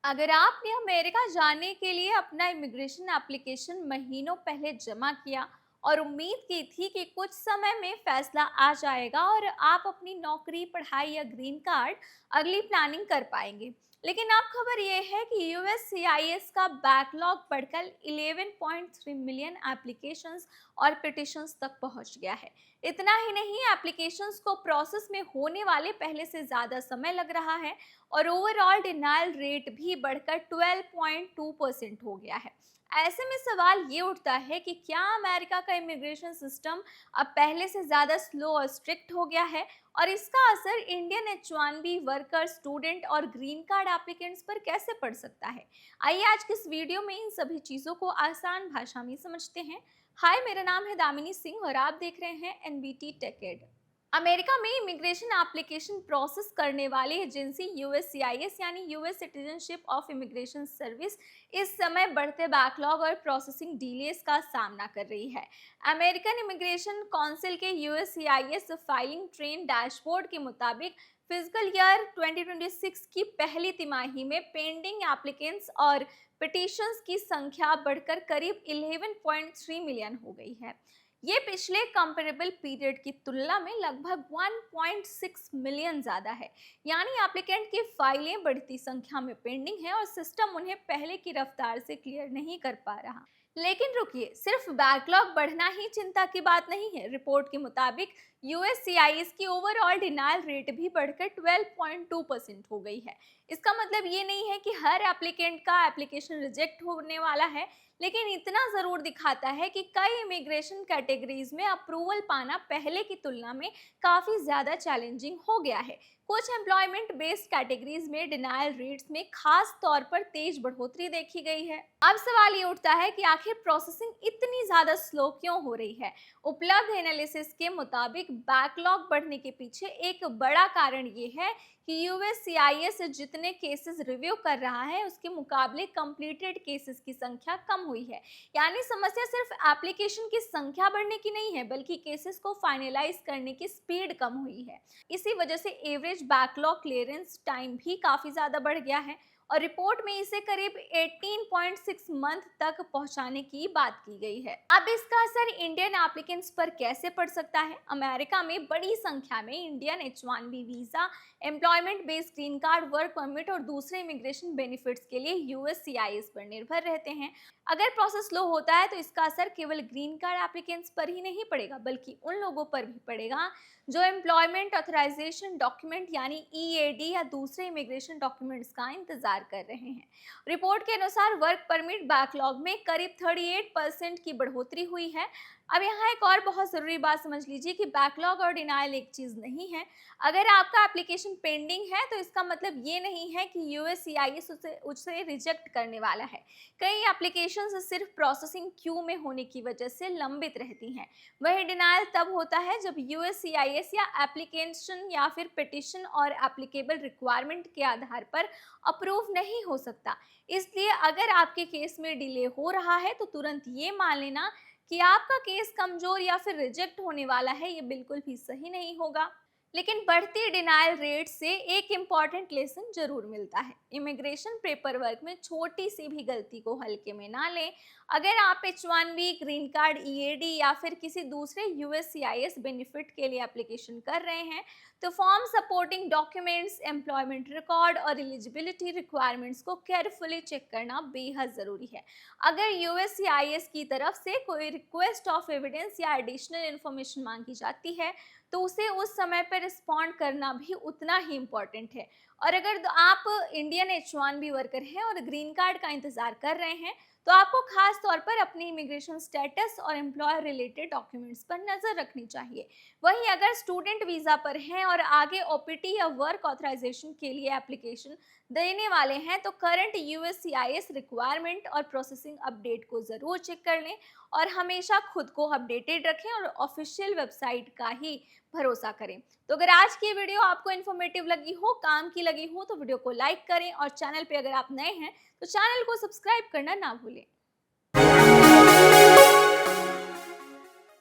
अगर आपने अमेरिका जाने के लिए अपना इमिग्रेशन एप्लीकेशन महीनों पहले जमा किया और उम्मीद की थी कि कुछ समय में फैसला आ जाएगा और आप अपनी नौकरी, पढ़ाई या ग्रीन कार्ड अगली प्लानिंग कर पाएंगे, लेकिन अब खबर यह है कि यूएससीआईएस का बैकलॉग बढ़कर 11.3 मिलियन एप्लीकेशंस और पिटिशंस तक पहुंच गया है। इतना ही नहीं, एप्लीकेशंस को प्रोसेस में होने वाले पहले से ज़्यादा समय लग रहा है और ओवरऑल डिनायल रेट भी बढ़कर 12.2% हो गया है। ऐसे में सवाल ये उठता है कि क्या अमेरिका का इमिग्रेशन सिस्टम अब पहले से ज़्यादा स्लो और स्ट्रिक्ट हो गया है, और इसका असर इंडियन H1B वर्कर, स्टूडेंट और ग्रीन कार्ड एप्लीकेंट्स पर कैसे पड़ सकता है। आइए आज के इस वीडियो में इन सभी चीज़ों को आसान भाषा में समझते हैं। हाय, मेरा नाम है दामिनी सिंह और आप देख रहे हैं एनबीटी टेक। अमेरिका में इमिग्रेशन एप्लीकेशन प्रोसेस करने वाली एजेंसी यूएससीआईएस यानी US citizenship of immigration service इस समय बढ़ते बैकलॉग और प्रोसेसिंग डिलेस का सामना कर रही है। अमेरिकन इमिग्रेशन काउंसिल के यूएससीआईएस फाइलिंग ट्रेन डैशबोर्ड के मुताबिक फिजिकल ईयर 2026 की पहली तिमाही में पेंडिंग एप्लीकेंट्स और पिटिशंस की संख्या बढ़कर करीब 11.3 मिलियन हो गई है। ये पिछले कंपेरेबल पीरियड की तुलना में लगभग 1.6 मिलियन ज़्यादा है। यानी एप्लीकेंट की फाइलें बढ़ती संख्या में पेंडिंग है और सिस्टम उन्हें पहले की रफ्तार से क्लियर नहीं कर पा रहा। लेकिन रुकिए, सिर्फ बैकलॉग बढ़ना ही चिंता की बात नहीं है। रिपोर्ट के मुताबिक यूएससीआईएस की ओवरऑल डिनायल रेट भी बढ़कर 12.2% हो गई है। इसका मतलब ये नहीं है कि हर एप्लीकेंट का एप्लीकेशन रिजेक्ट होने वाला है, लेकिन इतना जरूर दिखाता है कि कई इमिग्रेशन कैटेगरीज में अप्रूवल पाना पहले की तुलना में काफी ज्यादा चैलेंजिंग हो गया है। कुछ एम्प्लॉयमेंट बेस्ड कैटेगरीज में डिनायल रेट्स में खास तौर पर तेज बढ़ोतरी देखी गई है। अब सवाल ये उठता है कि आखिर प्रोसेसिंग इतनी ज्यादा स्लो क्यों हो रही है। उपलब्ध एनालिसिस के मुताबिक बैकलॉग बढ़ने के पीछे एक बड़ा कारण ये है कि यूएससीआईएस जितने केसेस रिव्यू कर रहा है उसके मुकाबले कंप्लीटेड केसेस की संख्या कम हुई है। यानी समस्या सिर्फ एप्लीकेशन की संख्या बढ़ने की नहीं है, बल्कि केसेस को फाइनलाइज करने की स्पीड कम हुई है। इसी वजह से एवरेज बैकलॉग क्लियरेंस टाइम भी काफी ज्यादा बढ़ गया है और रिपोर्ट में इसे करीब 18.6 मंथ तक पहुंचाने की बात की गई है। अब इसका असर इंडियन एप्लीकेंट्स पर कैसे पड़ सकता है। अमेरिका में बड़ी संख्या में Indian H1B visa, employment based green card, work permit और दूसरे इमिग्रेशन बेनिफिट्स के लिए यूएससीआईएस पर निर्भर रहते हैं। अगर प्रोसेस स्लो होता है तो इसका असर केवल ग्रीन कार्ड एप्लीकेंट्स पर ही नहीं पड़ेगा, बल्कि उन लोगों पर भी पड़ेगा जो एम्प्लॉयमेंट ऑथराइजेशन डॉक्यूमेंट यानी ईएडी या दूसरे इमिग्रेशन डॉक्यूमेंट्स का इंतजार कर रहे हैं। रिपोर्ट के अनुसार वर्क परमिट बैकलॉग में करीब 38% की बढ़ोतरी हुई है। अब यहाँ एक और बहुत ज़रूरी बात समझ लीजिए कि बैकलॉग और डिनायल एक चीज़ नहीं है। अगर आपका एप्लीकेशन पेंडिंग है तो इसका मतलब ये नहीं है कि यूएससीआईएस उसे रिजेक्ट करने वाला है। कई एप्लीकेशन सिर्फ प्रोसेसिंग क्यू में होने की वजह से लंबित रहती हैं। वही डिनायल तब होता है जब यूएससीआईएस या एप्लीकेशन या फिर पिटिशन और एप्लीकेबल रिक्वायरमेंट के आधार पर अप्रूव नहीं हो सकता। इसलिए अगर आपके केस में डिले हो रहा है तो तुरंत ये मान लेना कि आपका केस कमजोर या फिर रिजेक्ट होने वाला है, ये बिल्कुल भी सही नहीं होगा। लेकिन बढ़ती डिनायल रेट से एक इम्पॉर्टेंट लेसन जरूर मिलता है। इमिग्रेशन पेपर वर्क में छोटी सी भी गलती को हल्के में ना लें। अगर आप H1B, ग्रीन कार्ड, ईएडी या फिर किसी दूसरे यूएससीआईएस बेनिफिट के लिए एप्लीकेशन कर रहे हैं तो form, supporting documents, employment record और एलिजिबिलिटी रिक्वायरमेंट्स को केयरफुली चेक करना बेहद ज़रूरी है। अगर यूएससीआईएस की तरफ से कोई रिक्वेस्ट ऑफ एविडेंस या एडिशनल इन्फॉर्मेशन मांगी जाती है तो उसे उस समय पर रिस्पॉन्ड करना भी उतना ही इम्पॉर्टेंट है। और अगर आप इंडियन H1B वर्कर हैं और ग्रीन कार्ड का इंतज़ार कर रहे हैं तो आपको खास तौर पर अपनी इमिग्रेशन स्टेटस और एम्प्लॉयर रिलेटेड डॉक्यूमेंट्स पर नज़र रखनी चाहिए। वहीं अगर स्टूडेंट वीज़ा पर हैं और आगे ओपीटी या वर्क ऑथराइजेशन के लिए एप्लीकेशन देने वाले हैं तो करंट यूएससीआईएस रिक्वायरमेंट और प्रोसेसिंग अपडेट को ज़रूर चेक कर लें और हमेशा खुद को अपडेटेड रखें और ऑफिशियल वेबसाइट का ही भरोसा करें। तो अगर आज की वीडियो आपको इन्फॉर्मेटिव लगी हो, काम की लगी हो, तो वीडियो को लाइक करें और चैनल पे अगर आप नए हैं तो चैनल को सब्सक्राइब करना ना भूलें।